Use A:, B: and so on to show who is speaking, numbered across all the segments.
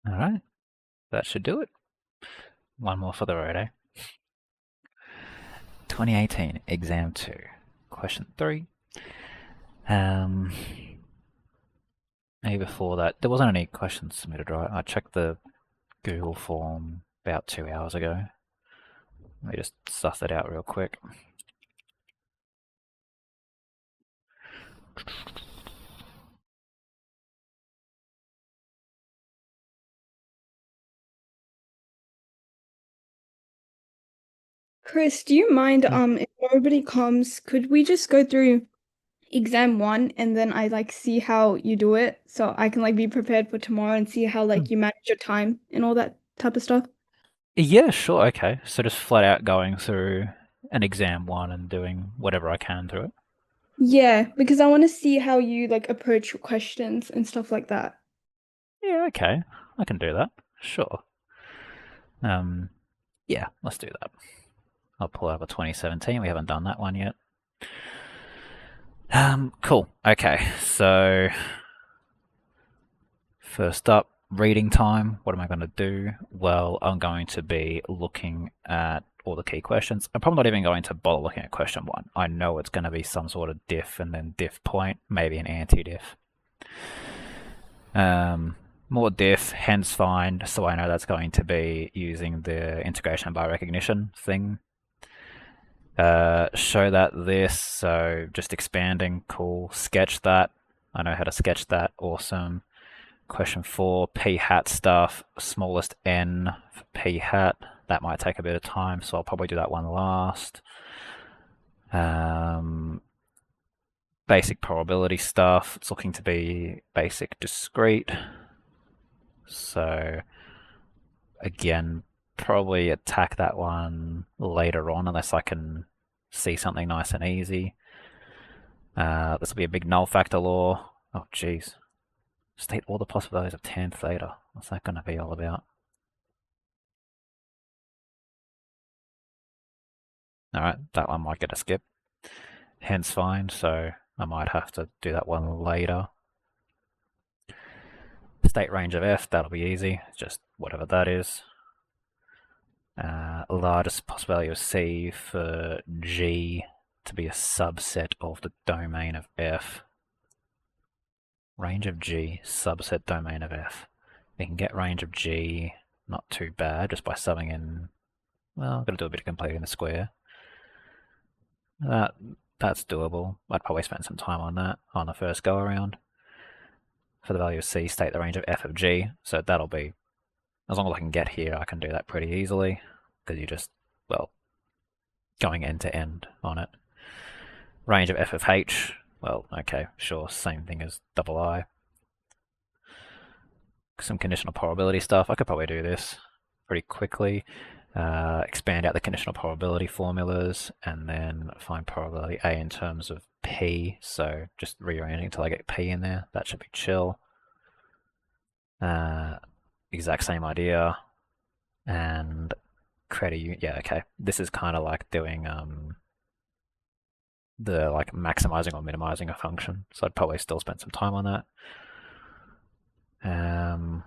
A: Alright, that should do it. One more for the road, eh? 2018, exam 2. Question 3. Um, maybe before that, there wasn't any questions submitted, right? I checked the Google form about 2 hours ago. Let me just suss it out real quick.
B: Chris, do you mind
A: Hmm.
B: if nobody comes, could we just go through exam one and then I see how you do it so I can be prepared for tomorrow and see how
A: Hmm.
B: you manage your time and all that type of stuff?
A: Yeah, sure, okay. So just flat out going through an exam 1 and doing whatever I can through it.
B: Yeah, because I want to see how you approach your questions and stuff like that.
A: Yeah, okay. I can do that. Sure. Um, yeah, let's do that. I'll pull out a 2017. We haven't done that one yet. Cool. Okay, so first up, reading time. What am I going to do? Well, I'm going to be looking at all the key questions. I'm probably not even going to bother looking at question 1. I know it's going to be some sort of diff and then diff point, maybe an anti-diff. More diff, hence find, so I know that's going to be using the integration by recognition thing. Show that this, so just expanding, cool. Sketch that, I know how to sketch that, awesome. Question 4, p hat stuff, smallest n for p hat. That might take a bit of time, so I'll probably do that one last. Basic probability stuff, it's looking to be basic discrete. So again, probably attack that one later on unless I can see something nice and easy. This will be a big null factor law. Oh, jeez. State all the possibilities of tan theta. What's that going to be all about? Alright, that one might get a skip. Hence find, so I might have to do that one later. State range of f, that'll be easy. Just whatever that is. Largest possibility of C for G to be a subset of the domain of F. Range of G, subset domain of F. We can get range of G not too bad just by subbing in. Well, I've got to do a bit of completing the square. That that's doable. I'd probably spend some time on that on the first go around. For the value of C, state the range of F of G. So that'll be, as long as I can get here, I can do that pretty easily because you just, well, going end to end on it. Range of f of h, well, okay, sure, same thing as double I. Some conditional probability stuff, I could probably do this pretty quickly. Expand out the conditional probability formulas and then find probability A in terms of P, so just rearranging until I get P in there, that should be chill. Exact same idea, and create a, yeah, okay, this is kind of like doing the maximizing or minimizing a function. So I'd probably still spend some time on that.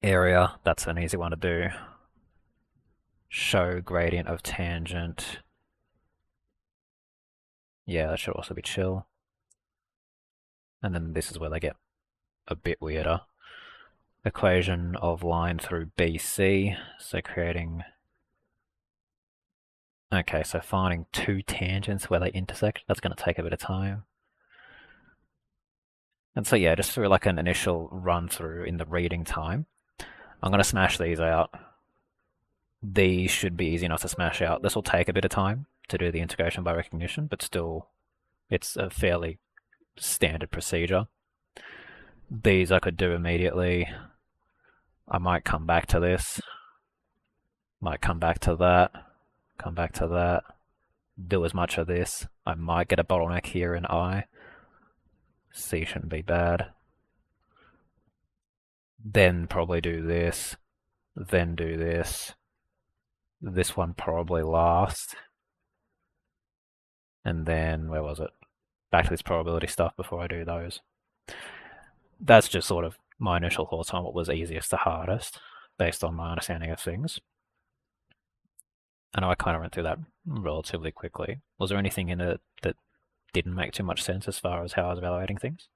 A: Area, that's an easy one to do. Show gradient of tangent. Yeah, that should also be chill. And then this is where they get a bit weirder. Equation of line through BC. So creating. Okay, so finding two tangents where they intersect. That's going to take a bit of time. And so yeah, just through an initial run through in the reading time, I'm going to smash these out. These should be easy enough to smash out. This will take a bit of time to do the integration by recognition, but still, it's a fairly standard procedure. These I could do immediately. I might come back to this, might come back to that, come back to that, do as much of this. I might get a bottleneck here in I. C shouldn't be bad. Then probably do this, then do this. This one probably last. And then, where was it? Back to this probability stuff before I do those. That's just sort of my initial thoughts on what was easiest to hardest, based on my understanding of things. I know I kind of went through that relatively quickly. Was there anything in it that didn't make too much sense as far as how I was evaluating things?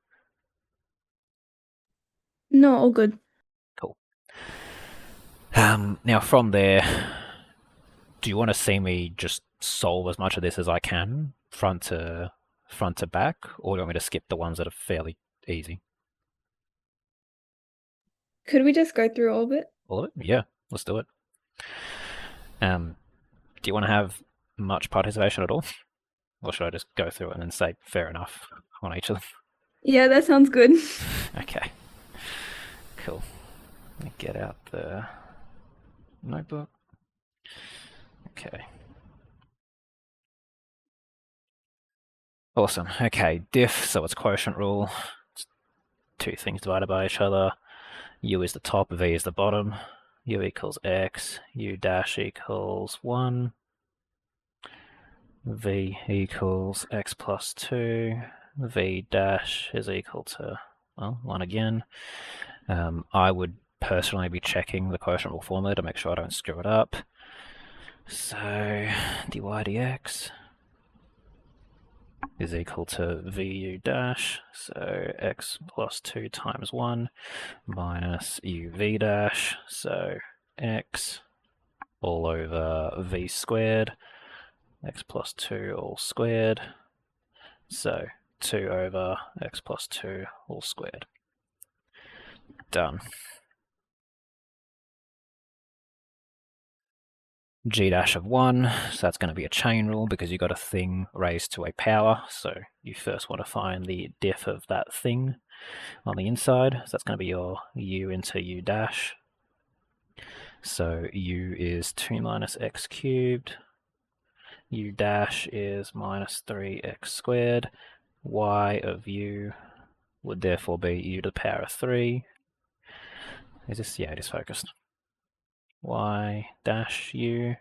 B: No, all good.
A: Cool. Now from there, do you want to see me just solve as much of this as I can, front to back, or do you want me to skip the ones that are fairly easy?
B: Could we just go through all of it?
A: All of it? Yeah, let's do it. Do you want to have much participation at all? Or should I just go through it and then say fair enough on each of them?
B: Yeah, that sounds good.
A: Okay. Cool. Let me get out the notebook. Okay. Awesome. Okay, diff, so it's quotient rule. It's two things divided by each other. U is the top, V is the bottom. U equals X, U dash equals 1. V equals X plus 2. V dash is equal to, well, 1 again. I would personally be checking the quotient rule formula to make sure I don't screw it up. So dy dx is equal to vu dash, so x plus 2 times 1 minus uv dash, so x all over v squared, x plus 2 all squared, so 2 over x plus 2 all squared. Done. G dash of 1, so that's going to be a chain rule because you've got a thing raised to a power, so you first want to find the diff of that thing on the inside, so that's going to be your u into u dash. So u is 2 minus x cubed, u dash is minus 3x squared, y of u would therefore be u to the power of 3. Is this? Yeah, it is focused. Y dash u,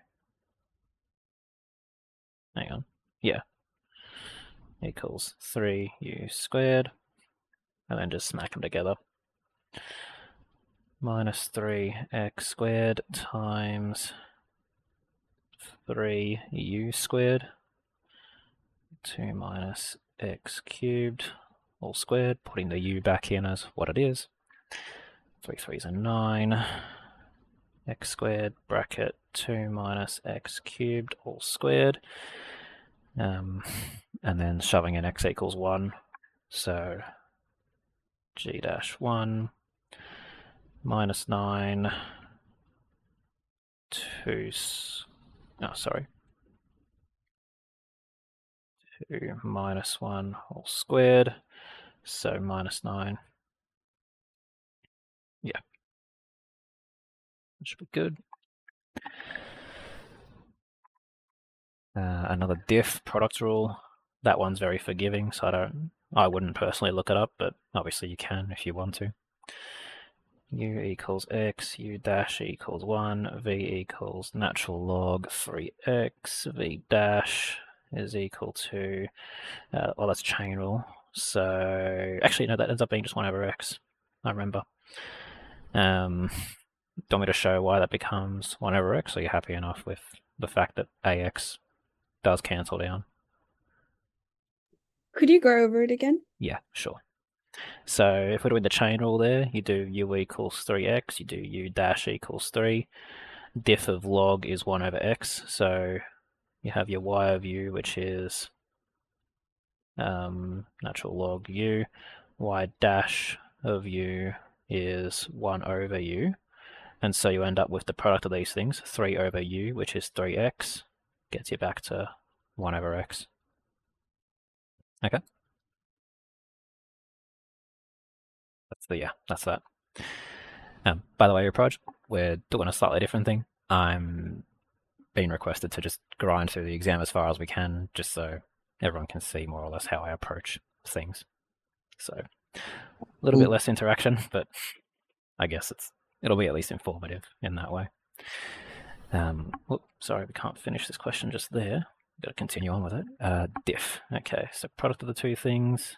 A: hang on, yeah, equals 3u squared, and then just smack them together. Minus 3x squared times 3u squared, 2 minus x cubed all squared, putting the u back in as what it is. 3 3s are 9, x squared bracket 2 minus x cubed all squared, and then shoving in x equals 1, so g dash 1 minus 9 2 minus 1 all squared, so minus 9. Yeah, that should be good. Another diff product rule. That one's very forgiving, so I wouldn't personally look it up, but obviously you can if you want to. U equals x, u dash equals 1, v equals natural log 3x, v dash is equal to, well, that's chain rule. So actually, no, that ends up being just 1 over x. I remember. Do you want me to show why that becomes 1 over x? Or are you happy enough with the fact that ax does cancel down?
B: Could you go over it again?
A: Yeah, sure. So if we're doing the chain rule there, you do u equals 3x, you do u dash equals 3. Diff of log is 1 over x, so you have your y of u, which is natural log u. Y dash of u is 1 over u. And so you end up with the product of these things, 3 over u, which is 3x, gets you back to 1 over x. Okay. That's that. By the way, approach, we're doing a slightly different thing. I'm being requested to just grind through the exam as far as we can, just so everyone can see more or less how I approach things. So a little bit less interaction, but I guess it'll be at least informative in that way. Sorry, we can't finish this question just there. Got to continue on with it. Diff. Okay, so product of the two things.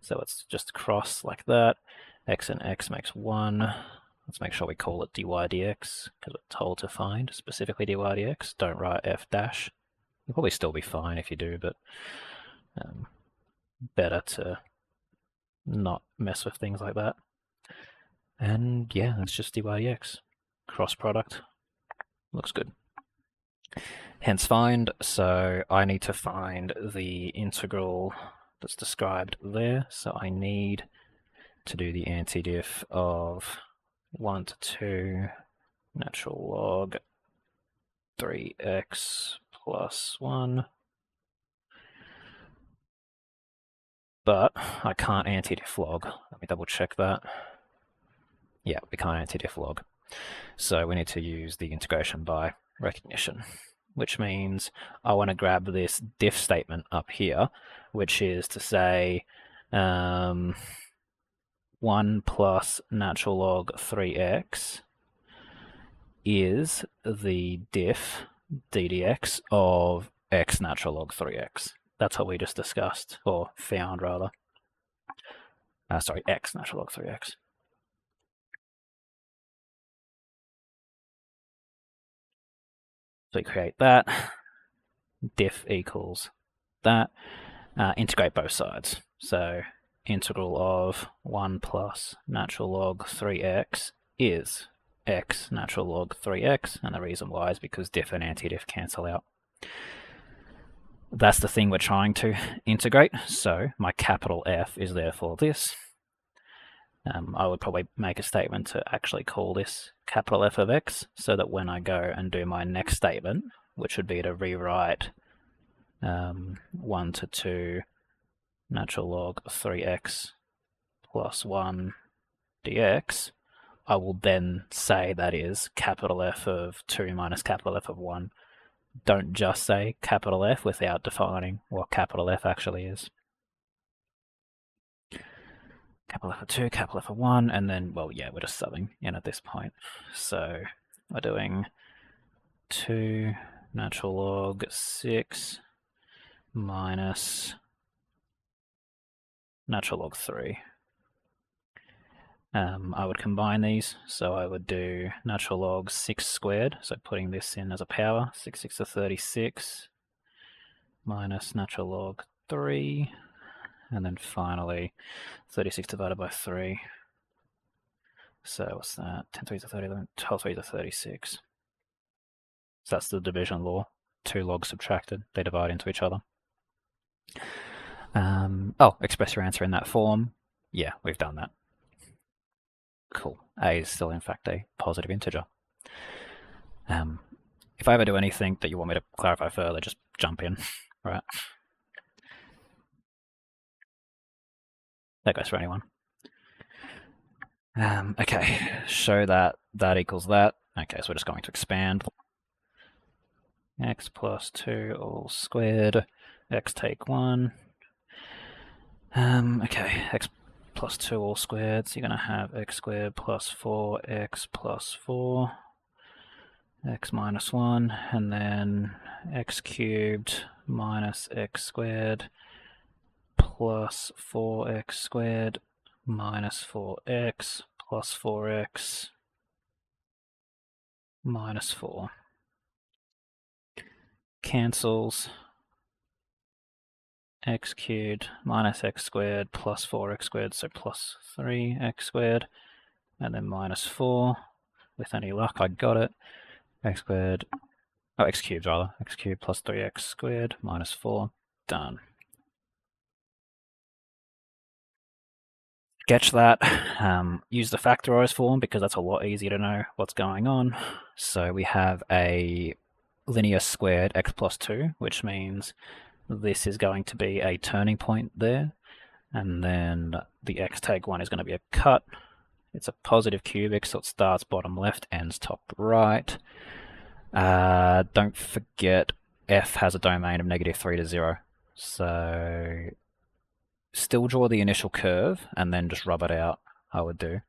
A: So it's just cross like that. x and x makes 1. Let's make sure we call it dy dx, because we're told to find specifically dy dx. Don't write f dash. You'll probably still be fine if you do, but better to not mess with things like that. And yeah, it's just dy dx. Cross product. Looks good. Hence find, so I need to find the integral that's described there. So I need to do the antidiff of 1 to 2 natural log 3x plus 1. But I can't antidiff log. Let me double check that. Yeah, we can't antidiff log. So we need to use the integration by recognition, which means I want to grab this diff statement up here, which is to say 1 plus natural log 3x is the diff ddx of x natural log 3x. That's what we just discussed, or found rather. Sorry, x natural log 3x. So we create that, diff equals that, integrate both sides. So integral of 1 plus natural log 3x is x natural log 3x, and the reason why is because diff and antidiff cancel out. That's the thing we're trying to integrate, so my capital F is therefore this. I would probably make a statement to actually call this capital F of x, so that when I go and do my next statement, which would be to rewrite 1 to 2 natural log 3x plus 1 dx, I will then say that is capital F of 2 minus capital F of 1. Don't just say capital F without defining what capital F actually is. Capital F of 2, capital F of 1, and then, well, yeah, we're just subbing in at this point. So we're doing 2 natural log 6 minus natural log 3. I would combine these, so I would do natural log 6 squared, so putting this in as a power, 6 6 to 36, minus natural log 3, and then finally 36 divided by 3. So what's that? 10 3 to 30, 12 3 to 36. So that's the division law. 2 logs subtracted, they divide into each other. Oh, express your answer in that form. Yeah, we've done that. Cool. A is still, in fact, a positive integer. If I ever do anything that you want me to clarify further, just jump in, right? That goes for anyone. Okay, show that that equals that. Okay, so we're just going to expand. X plus 2 all squared. X take 1. Okay, x plus 2 all squared, so you're going to have x squared plus 4x plus 4, x minus 1, and then x cubed minus x squared plus 4x squared minus 4x plus 4x minus 4. Cancels. X cubed minus x squared plus 4x squared, so plus 3x squared, and then minus 4. With any luck, I got it. X squared, oh, x cubed rather. X cubed plus 3x squared minus 4. Done. Sketch that. Use the factorized form because that's a lot easier to know what's going on. So we have a linear squared x plus 2, which means this is going to be a turning point there, and then the x take 1 is going to be a cut. It's a positive cubic, so it starts bottom left, ends top right. Don't forget f has a domain of -3 to 0, so still draw the initial curve and then just rub it out, I would do.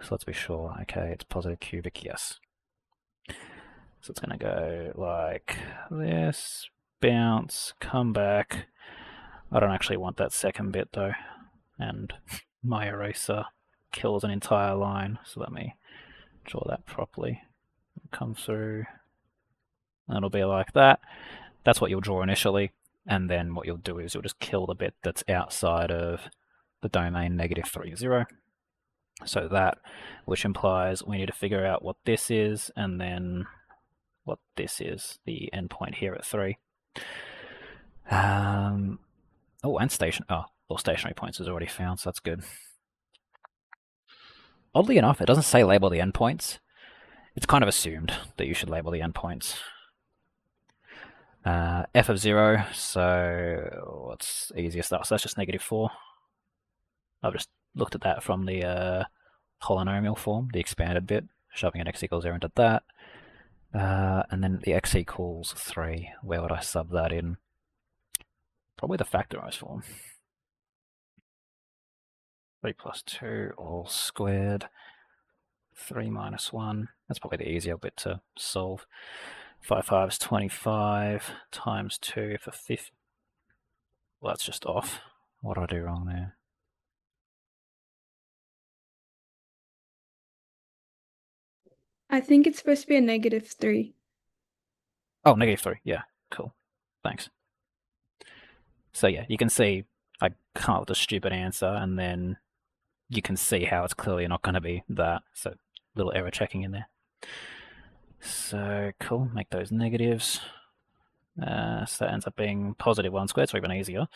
A: So let's be sure. Okay, it's positive cubic, yes. So it's going to go like this. Bounce, come back. I don't actually want that second bit though, and my eraser kills an entire line. So let me draw that properly. Come through. That'll be like that. That's what you'll draw initially, and then what you'll do is you'll just kill the bit that's outside of the domain -3, 0. So that, which implies we need to figure out what this is, and then what this is, the endpoint here at 3. Oh, and stationary points is already found, so that's good. Oddly enough, it doesn't say label the endpoints. It's kind of assumed that you should label the endpoints. F of 0, so what's easiest stuff? So that's just -4. I've just looked at that from the polynomial form, the expanded bit, shoving an x equals 0 into that. And then the x equals 3, where would I sub that in? Probably the factorized form. 3 plus 2 all squared. 3 minus 1. That's probably the easier bit to solve. 5 5 is 25 times 2 for 50. Well, that's just off. What did I do wrong there?
B: I think it's supposed to be a -3.
A: Oh, -3. Yeah, cool. Thanks. So yeah, you can see I come up with a stupid answer, and then you can see how it's clearly not going to be that. So little error checking in there. So cool, make those negatives. So that ends up being +1 squared, so even easier.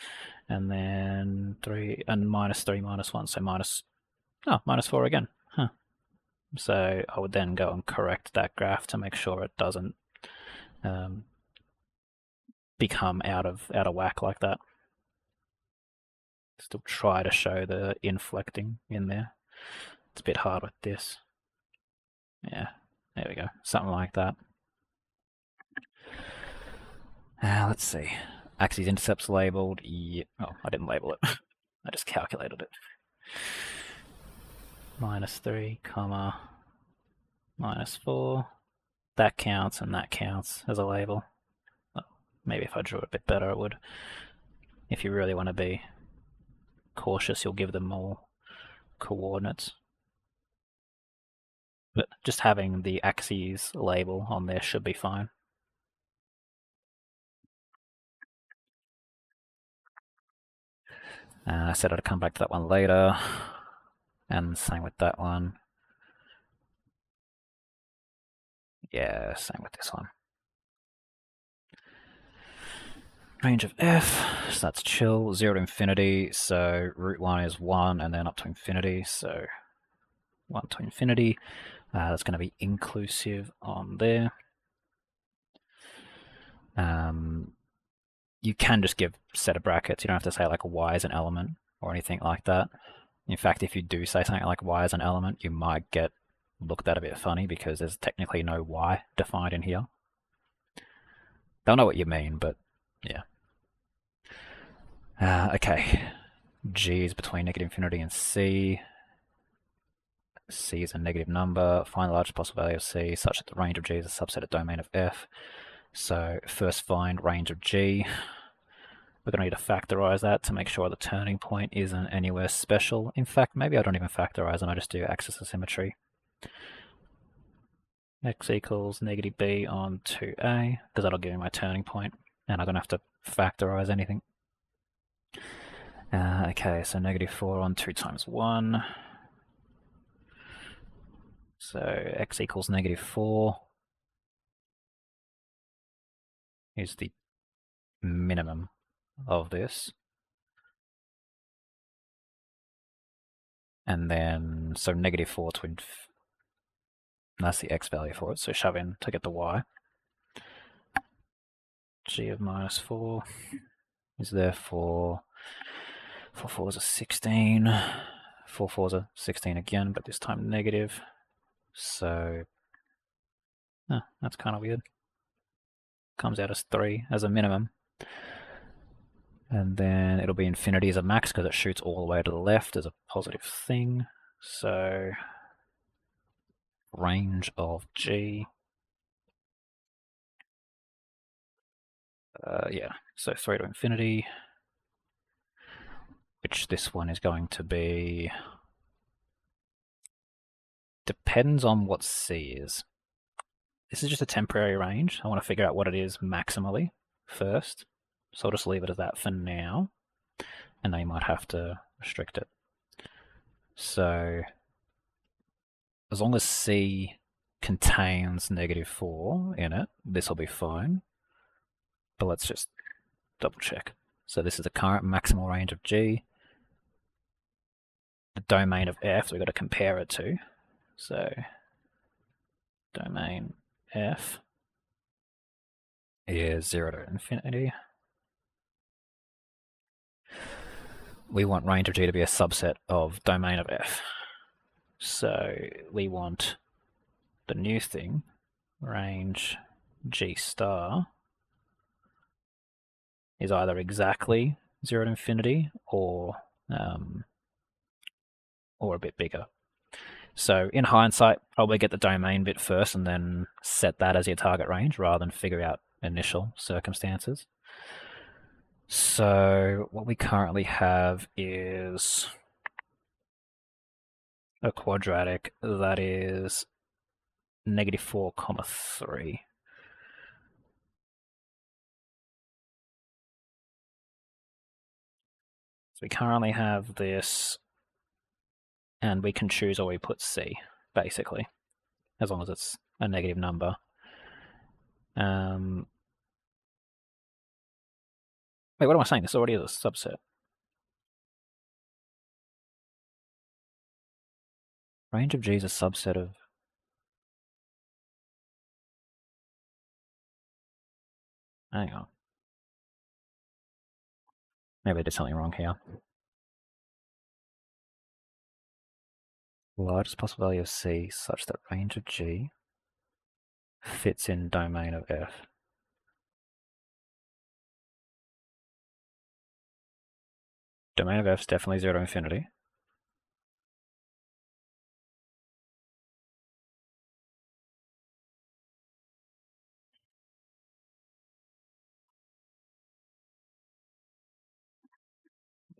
A: And then 3 and -3 minus 1, so -4 again. Huh. So I would then go and correct that graph to make sure it doesn't become out of whack like that. Still try to show the inflecting in there. It's a bit hard with this. Yeah, there we go, something like that. Let's see. Axes intercepts labeled. Yeah. Oh, I didn't label it. I just calculated it. -3, comma, -4. That counts and that counts as a label. Well, maybe if I drew it a bit better it would. If you really want to be cautious, you'll give them all coordinates. But just having the axes label on there should be fine. I said I'd come back to that one later, and same with that one. Yeah, same with this one. Range of f, so that's chill, 0 to infinity, so root 1 is 1, and then up to infinity, so 1 to infinity. That's going to be inclusive on there. You can just give set of brackets. You don't have to say like y is an element or anything like that. In fact, if you do say something like y is an element, you might get looked at a bit funny because there's technically no y defined in here. They'll know what you mean, but yeah. Okay, g is between -infinity and c. C is a negative number. Find the largest possible value of c such that the range of g is a subset of domain of f. So first find range of g. We're going to need to factorize that to make sure the turning point isn't anywhere special. In fact, maybe I don't even factorize them, I just do axis of symmetry. X equals -b on 2a, because that'll give me my turning point, and I don't have to factorize anything. Okay, so -4 on 2 times 1. So x equals -4 is the minimum of this. And then, so -4 to that's the x value for it, so shove in to get the y. G of -4 is therefore 4 4s are 16, 4 4s are 16 again, but this time negative. So that's kind of weird. Comes out as 3 as a minimum. And then it'll be infinity as a max because it shoots all the way to the left as a positive thing. So range of G. Yeah, so 3 to infinity, which this one is going to be depends on what C is. This is just a temporary range. I want to figure out what it is maximally first. So I'll just leave it as that for now. And then you might have to restrict it. So as long as C contains -4 in it, this will be fine. But let's just double check. So this is the current maximal range of G. The domain of F, we've got to compare it to. So domain F is 0 to infinity. We want range of G to be a subset of domain of F. So we want the new thing, range G star, is either exactly 0 to infinity or a bit bigger. So in hindsight, probably get the domain bit first and then set that as your target range rather than figure out initial circumstances. So what we currently have is a quadratic that is -4, 3. So we currently have this, and we can choose where we put C, basically, as long as it's a negative number. Wait, what am I saying? This already is a subset. Range of G is a subset of... Hang on. Maybe I did something wrong here. Largest possible value of C such that range of G fits in domain of F. Domain of F is definitely 0 to infinity.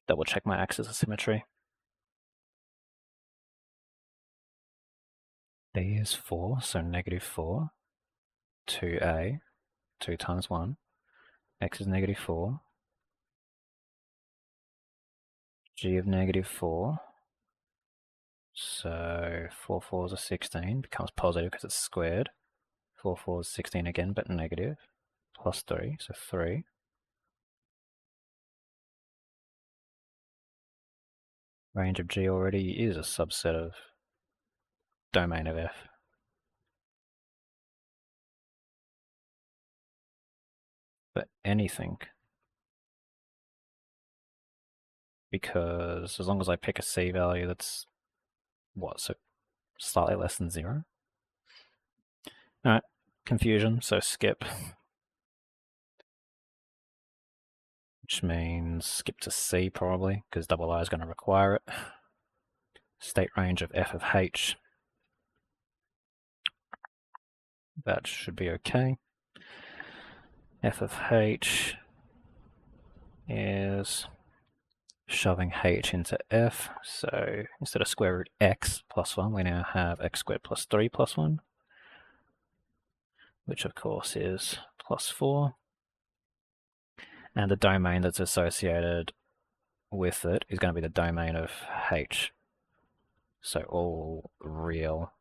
A: Double check my axis of symmetry. B is 4, so -4, 2a, 2 times 1. X is -4. G of -4. So 4 4s are 16, becomes positive because it's squared. 4 4 is 16 again, but negative. Plus 3, so 3. Range of G already is a subset of domain of F. But anything. Because as long as I pick a C value that's, what, so slightly less than 0? Alright, confusion, so skip. Which means skip to C probably, because double I is going to require it. State range of F of H. That should be okay. F of H is shoving H into F, so instead of square root x plus 1, we now have x squared plus 3 plus 1, which of course is plus 4. And the domain that's associated with it is going to be the domain of H. So all real.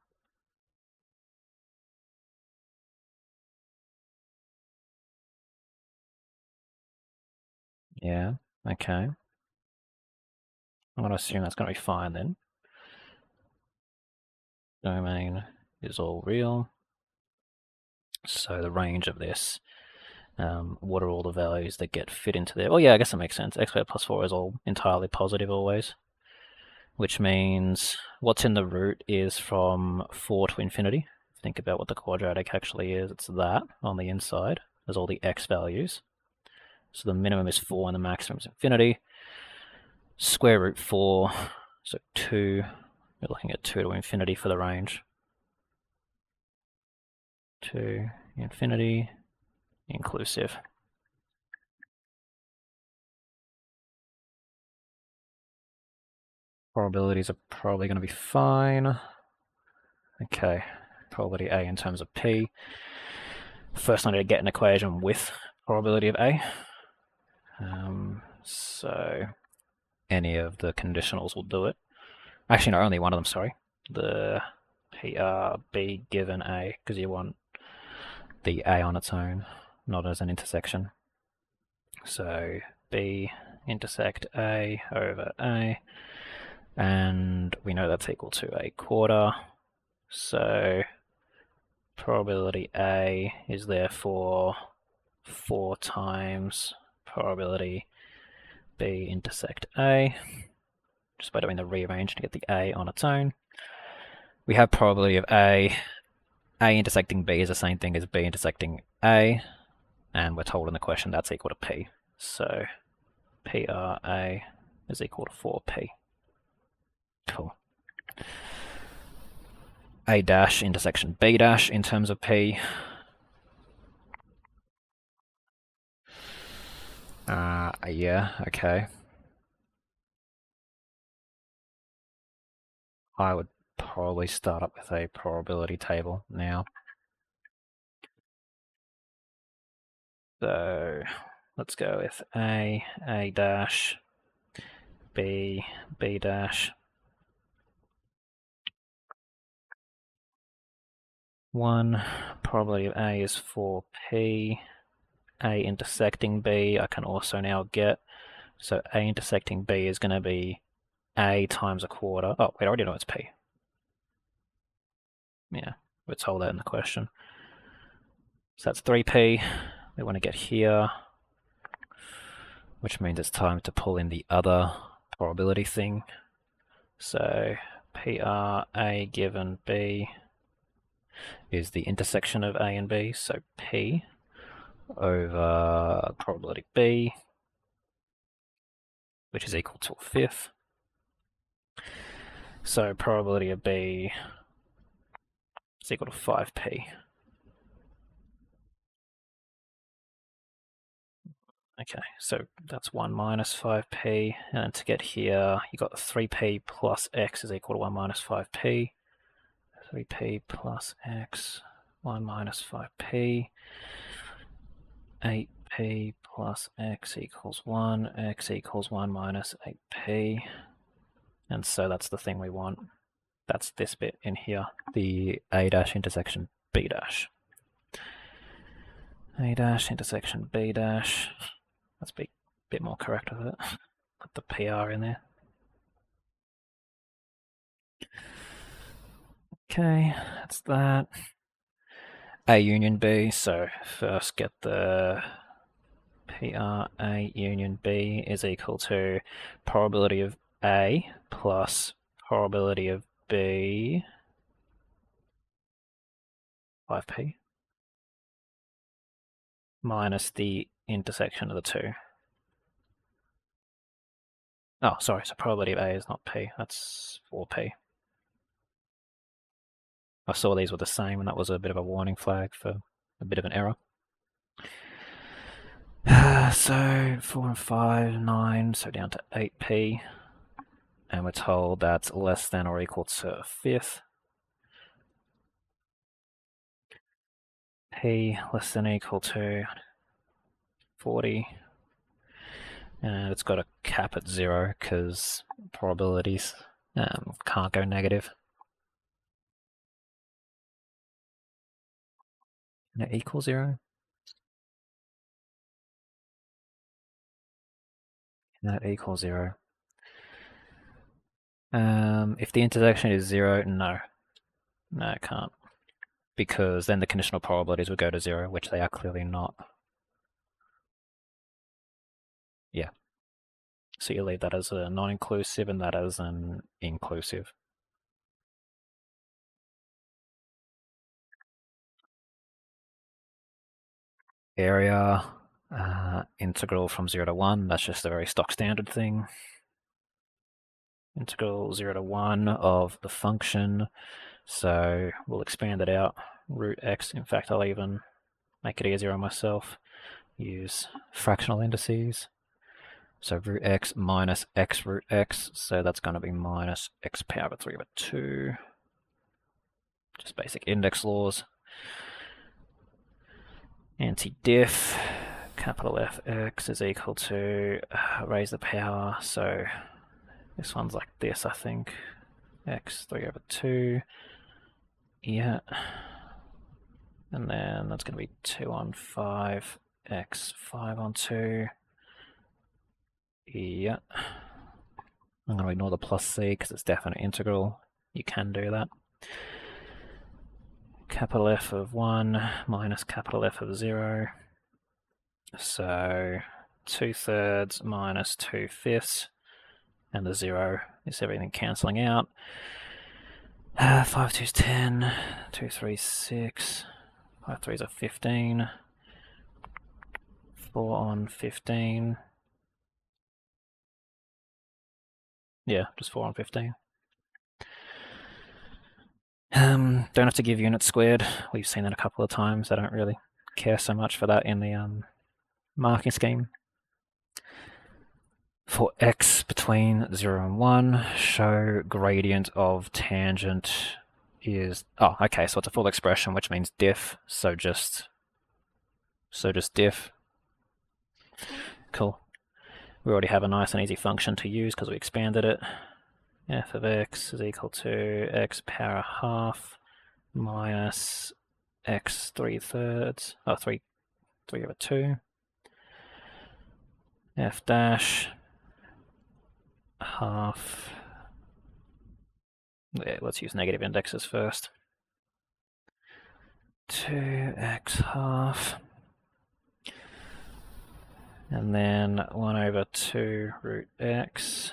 A: Yeah, okay. I'm going to assume that's going to be fine then. Domain is all real. So the range of this, what are all the values that get fit into there? Oh yeah, I guess that makes sense. X squared plus 4 is all entirely positive always. Which means what's in the root is from 4 to infinity. Think about what the quadratic actually is. It's that on the inside. There's all the x values. So the minimum is 4 and the maximum is infinity. Square root 4, so 2. We're looking at 2 to infinity for the range. 2 infinity inclusive. Probabilities are probably going to be fine. Okay, probability A in terms of P. First I need to get an equation with probability of A. So any of the conditionals will do it. Actually, no, only one of them, sorry. The PR B given A, because you want the A on its own, not as an intersection. So B intersect A over A, and we know that's equal to a quarter. So probability A is therefore 4 times probability B intersect A, just by doing the rearrange to get the A on its own. We have probability of A intersecting B is the same thing as B intersecting A, and we're told in the question that's equal to P. So PRA is equal to 4P. Cool. A dash intersection B dash in terms of P. Yeah, okay. I would probably start up with a probability table now. So let's go with A dash, B dash. 1, probability of A is 4P. A intersecting B I can also now get. So A intersecting B is going to be A times a quarter. Oh, wait, I already know it's P. Yeah, we're told that in the question. So that's 3P. We want to get here, which means it's time to pull in the other probability thing. So PR A given B is the intersection of A and B, so P over probability B, which is equal to a fifth. So probability of B is equal to 5P. Okay, so that's 1 minus 5P, and to get here, you got 3P plus X is equal to 1 minus 5P. 3P plus X, 1 minus 5P. 8P plus X equals 1, X equals 1 minus 8P. And so that's the thing we want. That's this bit in here, the A dash intersection B dash. A dash intersection B dash. Let's be a bit more correct with it. Put the PR in there. Okay, that's that. A union B, so first get the PR A union B is equal to probability of A plus probability of B 5P minus the intersection of the two. Oh, sorry, so probability of A is not P, that's 4P. I saw these were the same, and that was a bit of a warning flag for a bit of an error. So 4 and 5, 9, so down to 8P. And we're told that's less than or equal to a fifth. P less than or equal to 40. And it's got a cap at 0 because probabilities can't go negative. And it equals 0. And that equals 0. If the intersection is 0, no. No, it can't. Because then the conditional probabilities would go to 0, which they are clearly not. Yeah. So you leave that as a non-inclusive and that as an inclusive. Area, integral from 0 to 1, that's just a very stock standard thing. Integral 0 to 1 of the function, so we'll expand it out. Root x, in fact I'll even make it easier on myself, use fractional indices. So root x minus x root x, so that's going to be minus x power 3 over 2 just basic index laws. Anti-diff, capital Fx is equal to raise the power, so this one's like this, I think. X 3 over 2. Yeah. And then that's going to be 2 on 5, x 5 on 2. Yeah. I'm going to ignore the plus c because it's definite integral. You can do that. Capital F of 1 minus capital F of 0. So 2/3 minus 2/5. And the 0 is everything cancelling out. 5 2 is 10. 2 3 is 6. 5 3 is a 15. 4 on 15. Yeah, just 4 on 15. Don't have to give units squared. We've seen that a couple of times. I don't really care so much for that in the marking scheme. For x between 0 and 1, show gradient of tangent is... Oh, okay, so it's a full expression, which means diff, so just diff. Cool. We already have a nice and easy function to use because we expanded it. F of x is equal to x power half minus x 3/3, 3 over 2. F dash half. Yeah, let's use negative indexes first. 2x half. And then 1 over 2 root x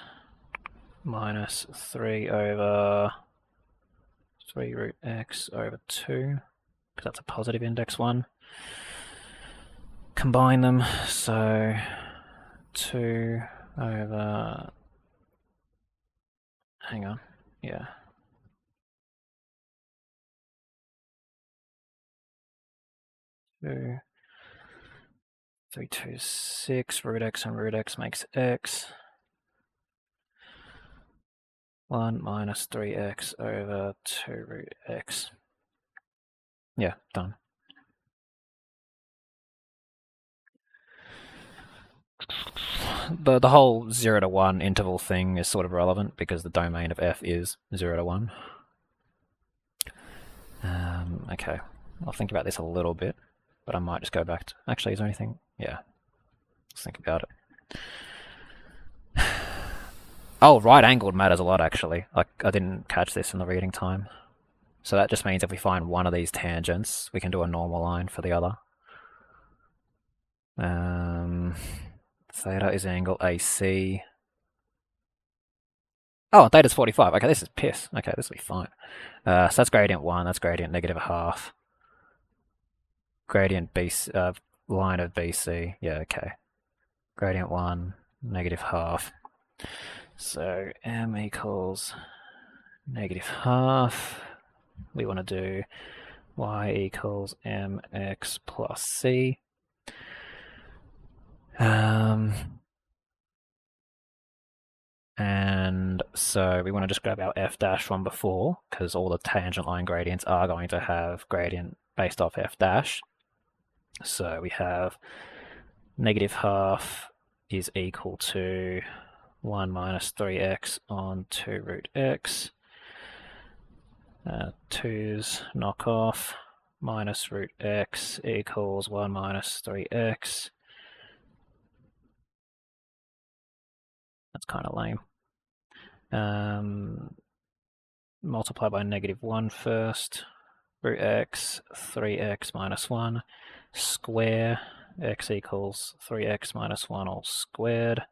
A: minus 3 over 3 root x over 2, because that's a positive index 1. Combine them, so 2 over... Hang on, yeah. Two, 3 2 6, root x and root x makes x. 1 minus 3x over 2 root x. Yeah, done. The whole 0 to 1 interval thing is sort of relevant because the domain of f is 0 to 1. Okay, I'll think about this a little bit, but I might just go back to... Actually, is there anything? Yeah, let's think about it. Oh, right-angled matters a lot, actually. Like, I didn't catch this in the reading time. So that just means if we find one of these tangents, we can do a normal line for the other. Theta is angle AC. Oh, theta's 45. Okay, this is piss. Okay, this will be fine. So that's gradient 1, that's gradient negative half. Gradient BC, line of BC. Yeah, okay. Gradient 1, negative half. So m equals negative half. We want to do y equals mx plus c. And so we want to just grab our f dash from before, because all the tangent line gradients are going to have gradient based off f dash. So we have negative half is equal to 1 minus 3x on 2 root x. 2's knock off, minus root x equals 1 minus 3x. That's kind of lame. Multiply by negative 1 first. Root x, 3x minus 1. Square, x equals 3x minus 1 all squared.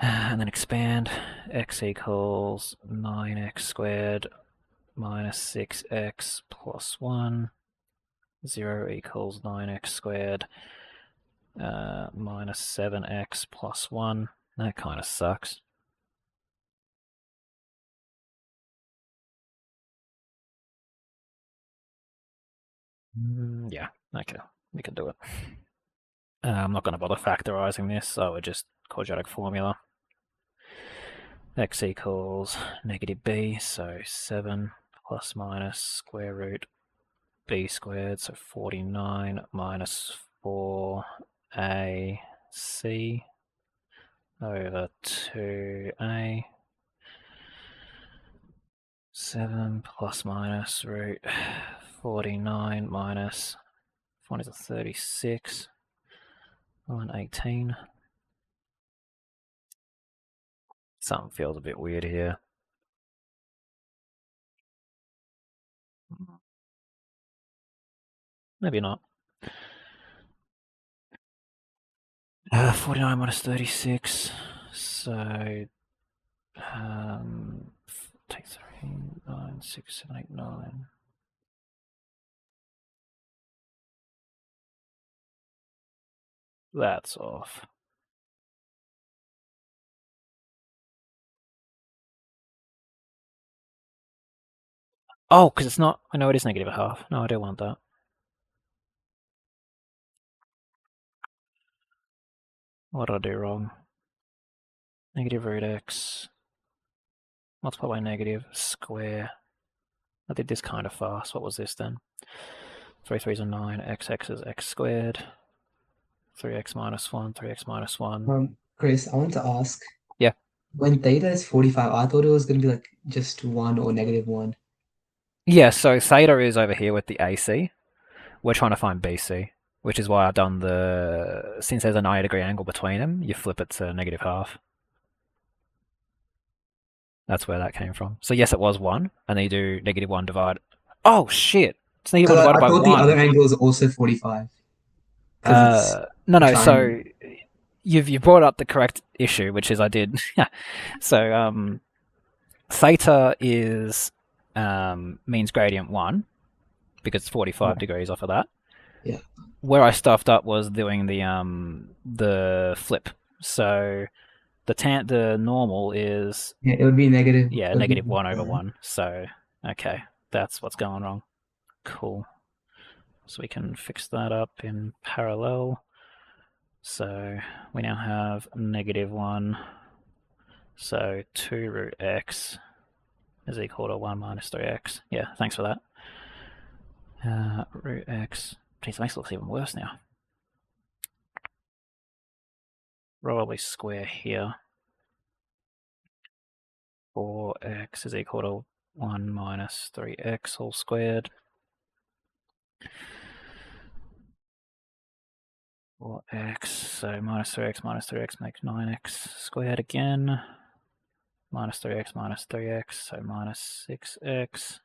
A: And then expand, x equals 9x squared minus 6x plus 1. 0 equals 9x squared minus 7x plus 1. That kind of sucks. Yeah, okay, we can do it. I'm not going to bother factorizing this, so it's just quadratic formula. X equals negative b, so 7 plus minus square root b squared, so 49 minus 4ac over 2a. 7 plus minus root 49 minus 1 is a 36 on 18. Something feels a bit weird here. Maybe not. 49 minus 36, so take 3, 9, 6, 7, 8, 9. That's off. Oh, because it's not. I know it is negative a half. No, I don't want that. What did I do wrong? Negative root x multiplied by negative square. I did this kind of fast. What was this then? 3 3s are 9. X is x squared. 3x minus 1. 3x minus 1.
C: Chris, I want to ask.
A: Yeah.
C: When theta is 45, I thought it was going to be like just 1 or negative 1.
A: Yeah, so theta is over here with the AC. We're trying to find BC, which is why I've done the... Since there's a 90-degree angle between them, you flip it to negative half. That's where that came from. So yes, it was 1, and then you do negative 1 divide... Oh, shit! It's negative 1 divided by 1.
C: I thought the other angle is also 45.
A: No, so you've brought up the correct issue, which is I did. So theta is means gradient 1, because it's 45 degrees off of that.
C: Yeah.
A: Where I stuffed up was doing the flip. So the normal is...
C: Yeah, it would be negative.
A: Yeah, negative 1 over 1. So, okay, that's what's going wrong. Cool. So we can fix that up in parallel. So we now have negative 1. So 2 root x is equal to 1 minus 3x. Yeah, thanks for that. Root x. Geez, it makes it look even worse now. Probably square here. 4x is equal to 1 minus 3x all squared. 4x, so minus 3x makes 9x squared again. Minus 3x, so minus 6x.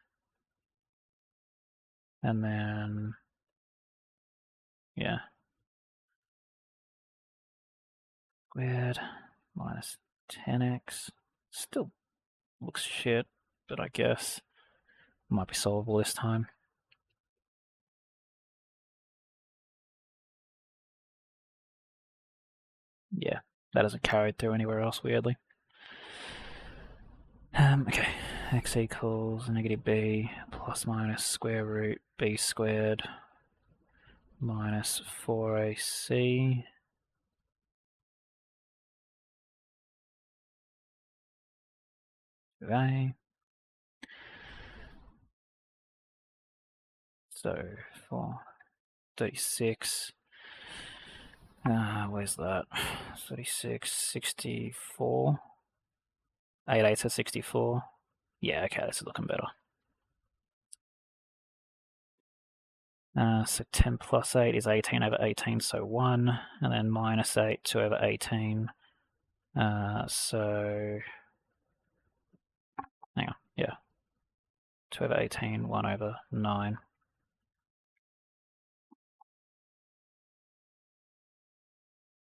A: And then, yeah. Squared minus 10x. Still looks shit, but I guess it might be solvable this time. Yeah, that isn't carried through anywhere else, weirdly. Okay, x equals negative b plus minus square root b squared minus 4ac a. So 36. Where's that? 36, 64. 8 8 to 64. Yeah, okay, this is looking better. So 10 plus 8 is 18 over 18, so 1. And then minus 8, 2 over 18. So... Hang on, yeah. 2 over 18, 1 over 9.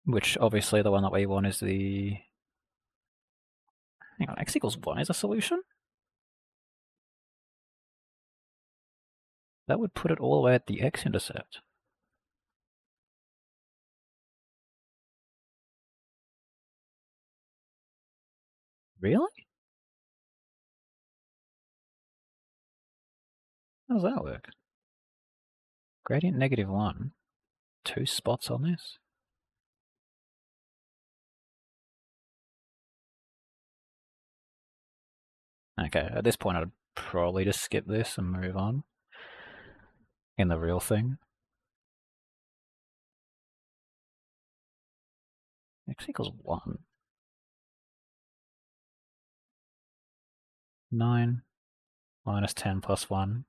A: Which, obviously, the one that we want is the... Hang on, x equals 1 is a solution? That would put it all the way at the x-intercept. Really? How does that work? Gradient negative 1. 2 spots on this? Okay, at this point probably just skip this and move on in the real thing. X equals 1. 9 minus 10 plus 1.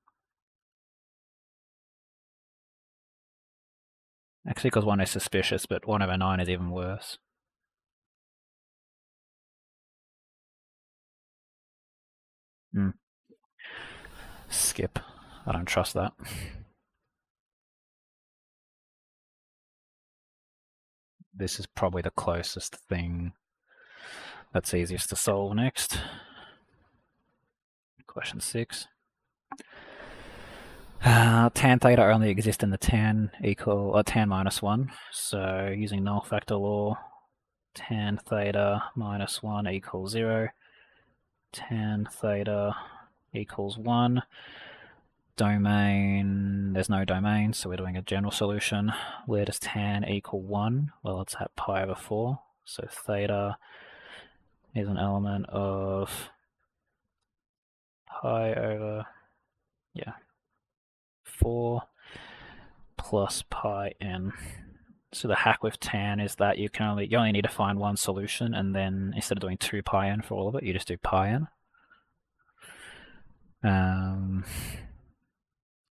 A: X equals 1 is suspicious, but 1 over 9 is even worse. Skip. I don't trust that. This is probably the closest thing that's easiest to solve next. Question 6. Tan theta only exists in the tan minus 1. So using null factor law, tan theta minus 1 equals 0. Tan theta equals 1. Domain, there's no domain, so we're doing a general solution. Where does tan equal 1? Well, it's at pi over 4. So theta is an element of pi over, 4 plus pi n. So the hack with tan is that you only need to find one solution, and then instead of doing 2 pi n for all of it, you just do pi n.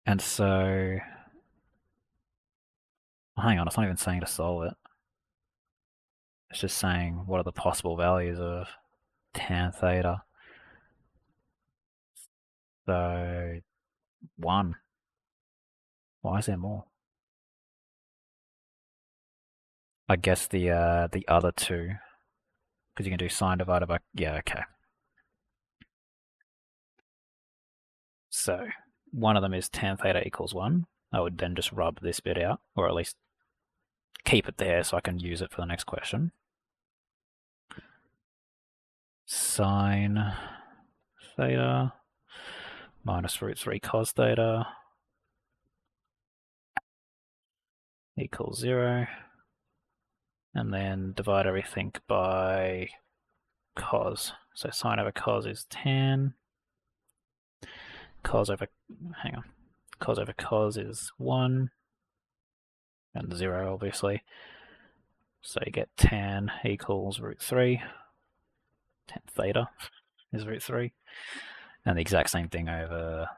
A: And so, hang on, it's not even saying to solve it. It's just saying what are the possible values of tan theta. So 1. Why is there more? I guess the other two, because you can do sine divided by, okay. So one of them is tan theta equals 1. I would then just rub this bit out, or at least keep it there so I can use it for the next question. Sine theta minus root 3 cos theta equals 0. And then divide everything by cos. So sine over cos is tan. Cos over cos is 1. And 0, obviously. So you get tan equals root 3. Tan theta is root 3. And the exact same thing over,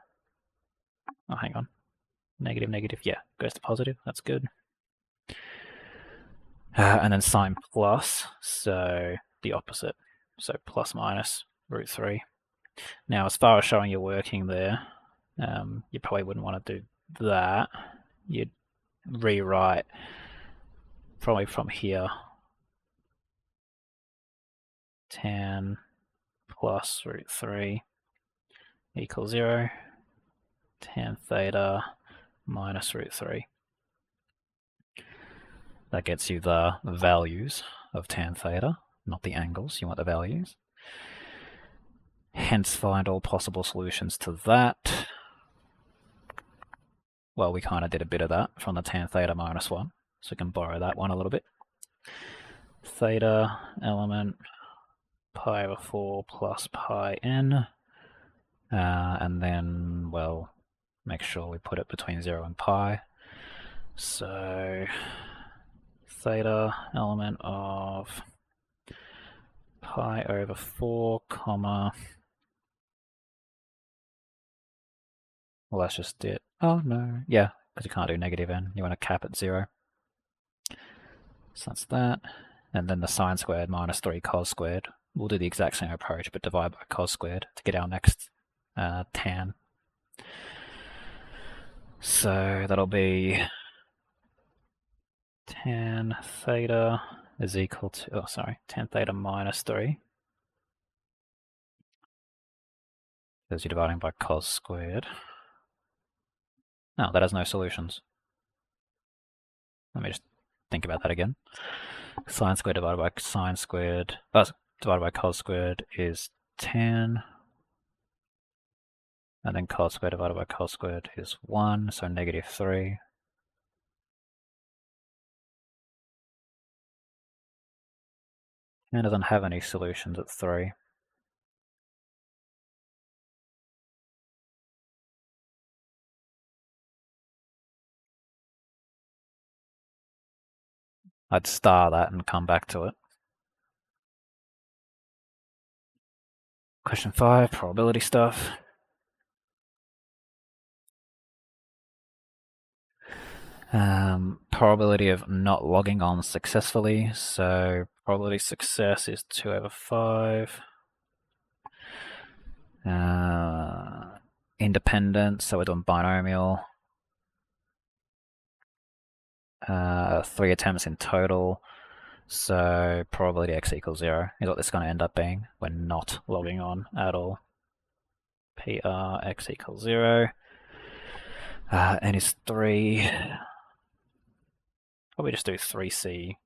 A: negative, negative, goes to positive, that's good. And then sine plus, so the opposite. So plus minus root 3. Now, as far as showing you're working there, you probably wouldn't want to do that. You'd rewrite probably from here. Tan plus root 3 equals 0. Tan theta minus root 3. That gets you the values of tan theta, not the angles, you want the values. Hence find all possible solutions to that. Well, we kind of did a bit of that from the tan theta minus 1, so we can borrow that one a little bit. Theta element pi over 4 plus pi n, and then, well, make sure we put it between 0 and pi. So theta element of pi over 4 comma, well, that's just it. Oh no, yeah, because you can't do negative n, you want to cap at 0. So that's that. And then the sine squared minus 3 cos squared. We'll do the exact same approach, but divide by cos squared to get our next tan. So that'll be tan theta is equal to, tan theta minus 3. Because you're dividing by cos squared. No, that has no solutions. Let me just think about that again. Sine squared divided by sine squared, divided by cos squared is tan. And then cos squared divided by cos squared is 1, so negative 3. And it doesn't have any solutions at 3. I'd star that and come back to it. Question 5, probability stuff. Probability of not logging on successfully. So probability of success is 2/5. Independent, so we're doing binomial. 3 attempts in total. So probability x equals 0 is what this is going to end up being. We're not logging on at all. PR x equals 0. N is 3. Probably just do 3c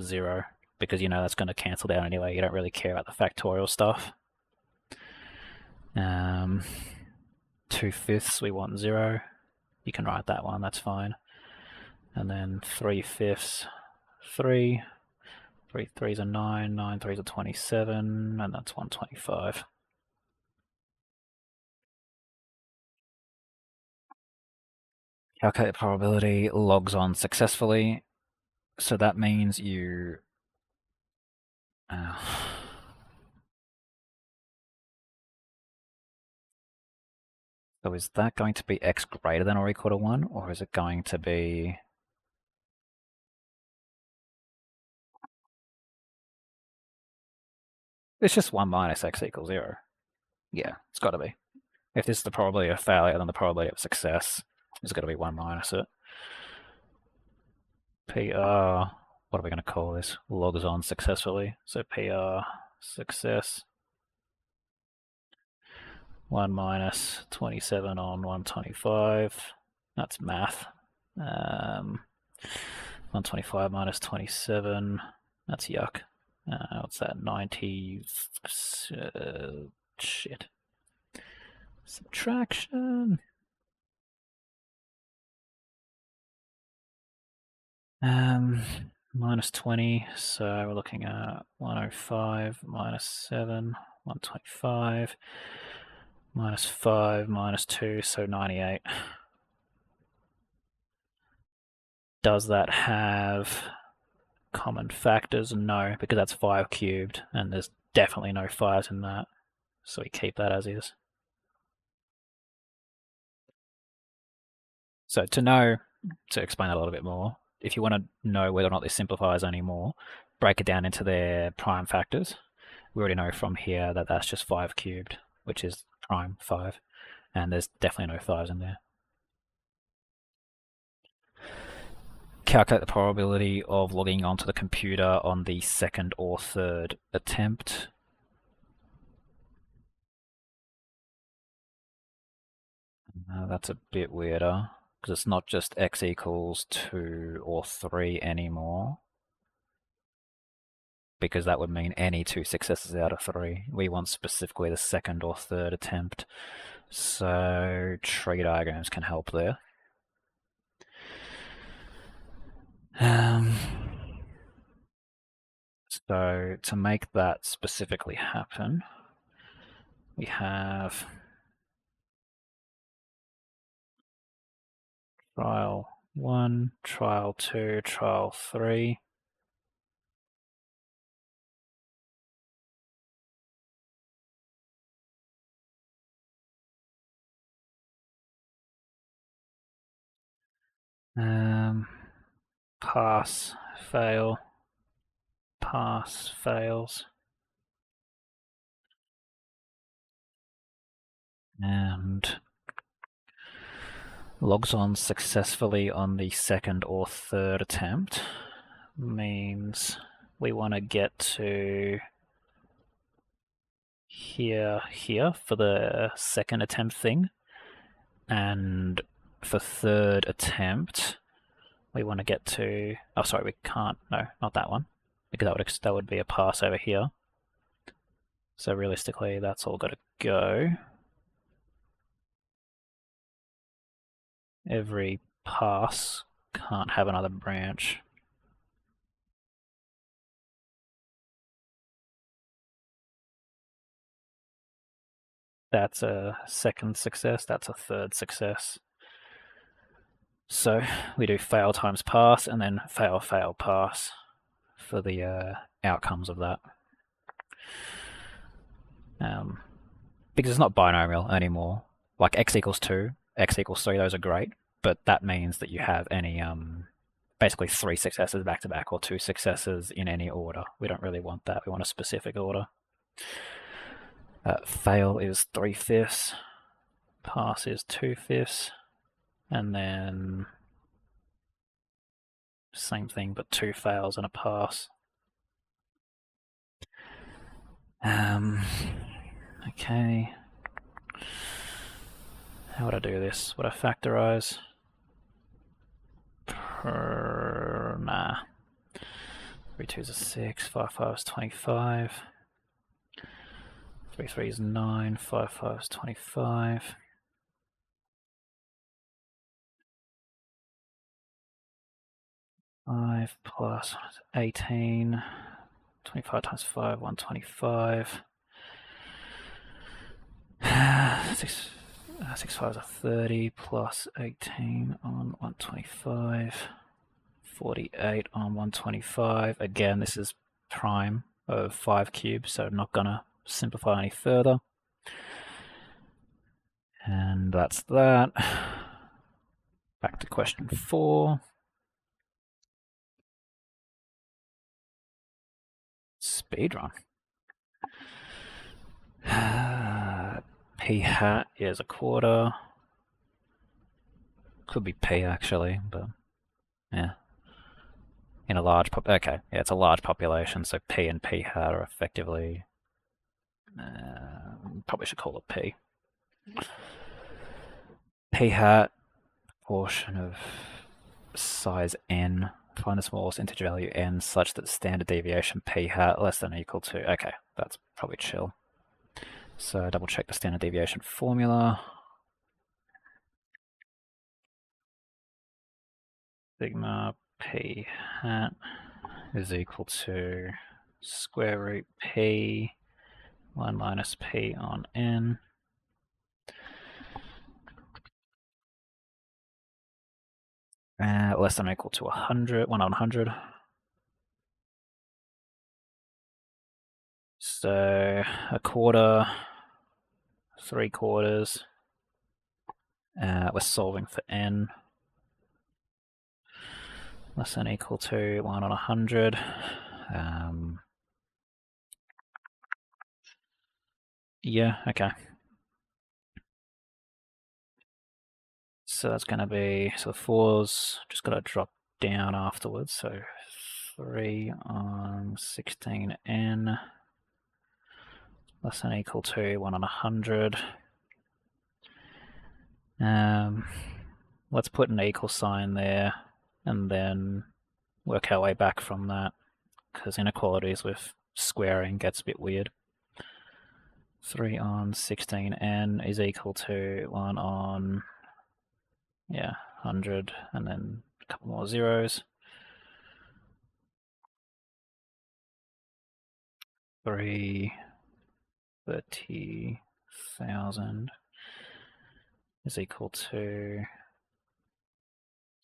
A: 0 because you know that's going to cancel down anyway. You don't really care about the factorial stuff. 2/5 we want 0. You can write that one, that's fine. And then 3/5 3. 3 3s are 9, 9 3s are 27, and that's 125. Calculate the probability, logs on successfully. So that means you... So is that going to be x greater than or equal to 1, or is it going to be... It's just 1 minus x equals 0. Yeah, it's got to be. If this is the probability of failure, then the probability of success is going to be 1 minus it. PR, what are we going to call this? Logs on successfully. So PR success. 1 minus 27 on 125. That's math. 125 minus 27. That's yuck. What's that? 90. Shit. Subtraction. Minus 20. So we're looking at 105 minus 7. 125. Minus 5, minus 2, so 98. Does that have common factors? No, because that's 5 cubed, and there's definitely no 5s in that. So we keep that as is. So to explain that a little bit more, if you want to know whether or not this simplifies anymore, break it down into their prime factors. We already know from here that that's just 5 cubed, which is prime 5, and there's definitely no 5s in there. Calculate the probability of logging onto the computer on the second or third attempt. That's a bit weirder, because it's not just x equals 2 or 3 anymore, because that would mean any 2 successes out of 3. We want specifically the second or third attempt, so tree diagrams can help there. So to make that specifically happen, we have trial 1, trial 2, trial 3. Pass, fail, pass, fails. And logs on successfully on the second or third attempt means we want to get to here for the second attempt thing, and for third attempt we want to get to, oh sorry, we can't, no, not that one, because that would be a pass over here. So realistically that's all got to go. Every pass can't have another branch. That's a second success, that's a third success. So we do fail times pass and then fail, fail, pass for the outcomes of that. Because it's not binomial anymore. Like x equals 2, x equals 3, those are great, but that means that you have any basically 3 successes back to back or 2 successes in any order. We don't really want that. We want a specific order. Fail is 3/5, pass is 2/5, and then same thing but 2 fails and a pass. Okay. How would I do this? Would I factorize? Nah. 3 2s are 6, 5 5s 25. 3 3s 9, 5 5s 25. Five plus 18. 25 times 5, 125. 6 5s are 30 plus 18 on 125. 48 on 125. Again, this is prime of 5 cubes, so I'm not going to simplify any further. And that's that. Back to question 4. Speedrun. P hat is a quarter. Could be P actually, but yeah. In a large okay, yeah, it's a large population, so P and P hat are effectively. Probably should call it P. P hat, portion of size n. Find the smallest integer value n such that standard deviation P hat less than or equal to. Okay, that's probably chill. So double check the standard deviation formula. Sigma P hat is equal to square root P 1 minus P on n. Less than or equal to 100, 1 on 100. So a quarter, 3/4. We're solving for n. Less than or equal to 1 on 100. Yeah, okay. So that's going to be, so the 4's just got to drop down afterwards. So 3 on 16n less than or equal to 1 on 100. Let's put an equal sign there and then work our way back from that, because inequalities with squaring gets a bit weird. 3 on 16n is equal to 1 on, yeah, 100, and then a couple more zeros. 330,000 is equal to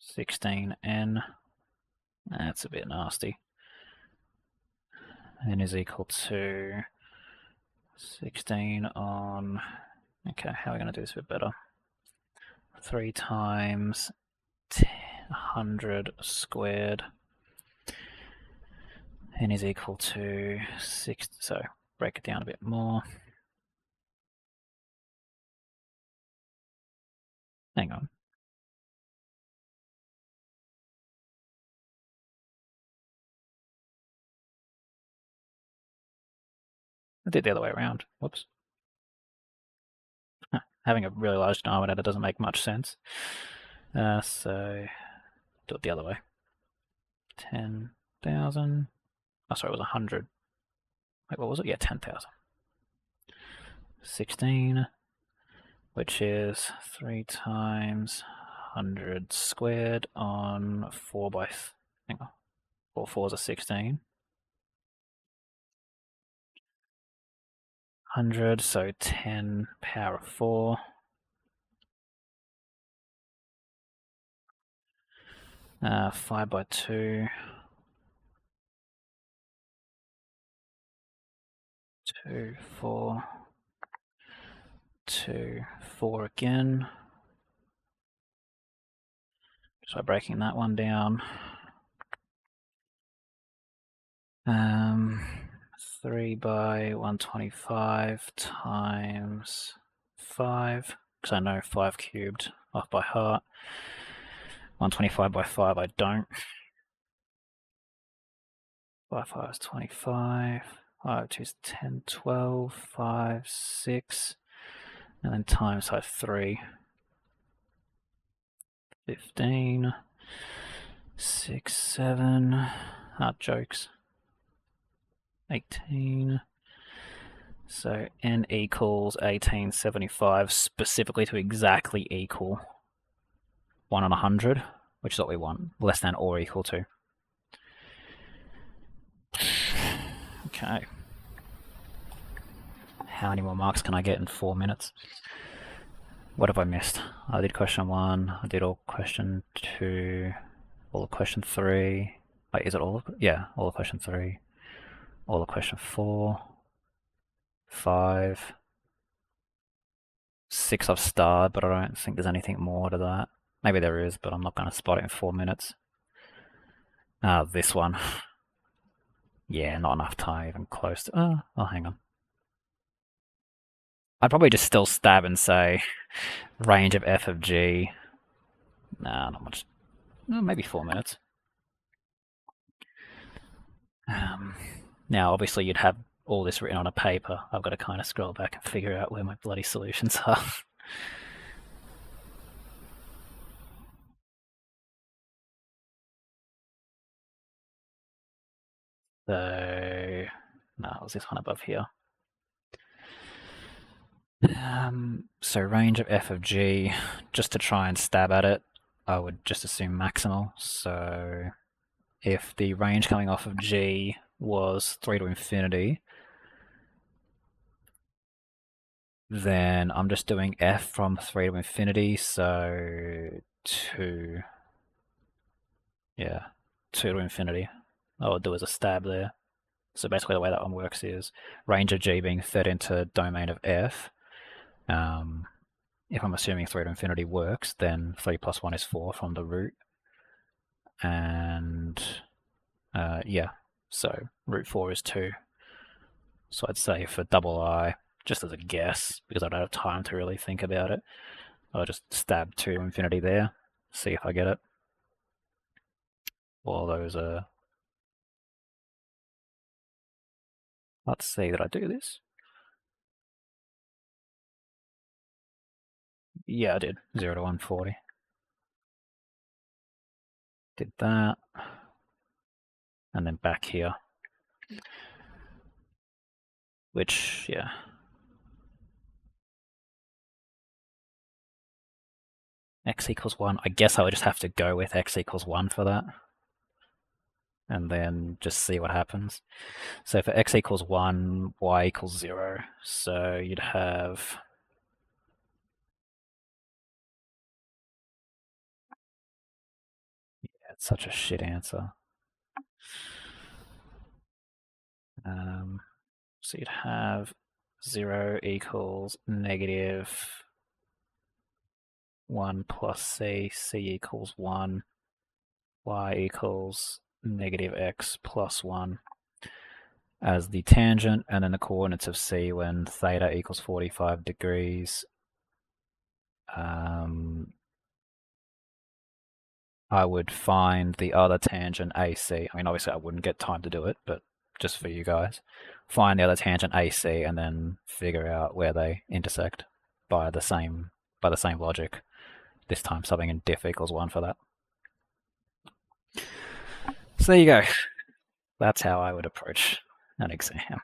A: 16n. That's a bit nasty. N is equal to 16 on, okay, how are we going to do this a bit better? 3 times 100 squared. N is equal to 6, so break it down a bit more. Hang on. I did the other way around. Whoops. Having a really large denominator doesn't make much sense. So do it the other way. 10,000. Oh, sorry, it was 100. Wait, what was it? Yeah, 10,000. 16, which is 3 times 100 squared on 4 by, hang on, 4 4s are 16. 100, so 10 power of 4. 5 by 2. 2, 4. 2, 4 again. Just by breaking that one down. 3 by 125 times 5, because I know 5 cubed off by heart. 125 by 5 I don't. 5 5 is 25, 5 2 is 10, 12, 5, 6, and then times by 3. 15, 6, 7, jokes. 18. So n equals 1875, specifically to exactly equal 1 on 100, which is what we want, less than or equal to. Okay. How many more marks can I get in 4 minutes? What have I missed? I did question 1, I did all question 2, all of question 3. Wait, is it all of it? Yeah, all of question 3, all of question 4, 5, 6 I've starred, but I don't think there's anything more to that. Maybe there is, but I'm not going to spot it in 4 minutes. This one. Yeah, not enough time, even close to... oh, hang on. I'd probably just still stab and say range of f of g. Nah, not much. Maybe 4 minutes. Now, obviously, you'd have all this written on a paper. I've got to kind of scroll back and figure out where my bloody solutions are. So, no, it was this one above here. So range of f of g, just to try and stab at it, I would just assume maximal. So if the range coming off of g was 3 to infinity, then I'm just doing f from 3 to infinity, so 2. Yeah, 2 to infinity. I would do as a stab there. So basically the way that one works is range of g being fed into domain of f. If I'm assuming 3 to infinity works, then 3 plus 1 is 4 from the root. And yeah, so root 4 is 2. So I'd say for double I, just as a guess, because I don't have time to really think about it, I'll just stab 2 to infinity there, see if I get it. All those are... Let's see, did I do this? Yeah, I did. 0 to 140. Did that. And then back here. Which, yeah. X equals 1. I guess I would just have to go with x equals 1 for that. And then just see what happens. So for x equals 1, y equals 0. So you'd have... Yeah, it's such a shit answer. So you'd have 0 equals negative 1 plus c, c equals 1, y equals negative x plus 1 as the tangent, and then the coordinates of c when theta equals 45 degrees. I would find the other tangent AC. I mean, obviously I wouldn't get time to do it, but just for you guys. Find the other tangent AC and then figure out where they intersect by the same logic. This time subbing in diff equals 1 for that. So there you go. That's how I would approach an exam.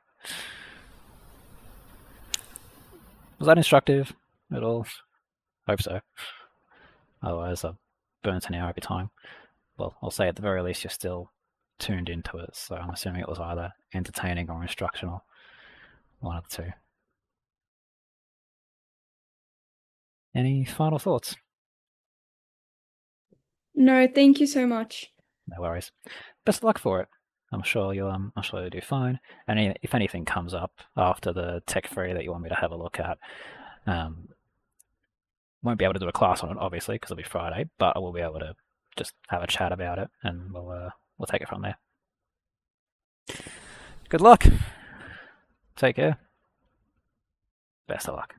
A: Was that instructive at all? Hope so. Otherwise I've burnt an hour every time. Well, I'll say at the very least you're still tuned into it, so I'm assuming it was either entertaining or instructional. One of the two. Any final thoughts?
B: No, thank you so much.
A: No worries. Best of luck for it. I'm sure you'll do fine. And if anything comes up after the tech free that you want me to have a look at, won't be able to do a class on it obviously because it'll be Friday, but I will be able to just have a chat about it, and we'll take it from there. Good luck. Take care. Best of luck.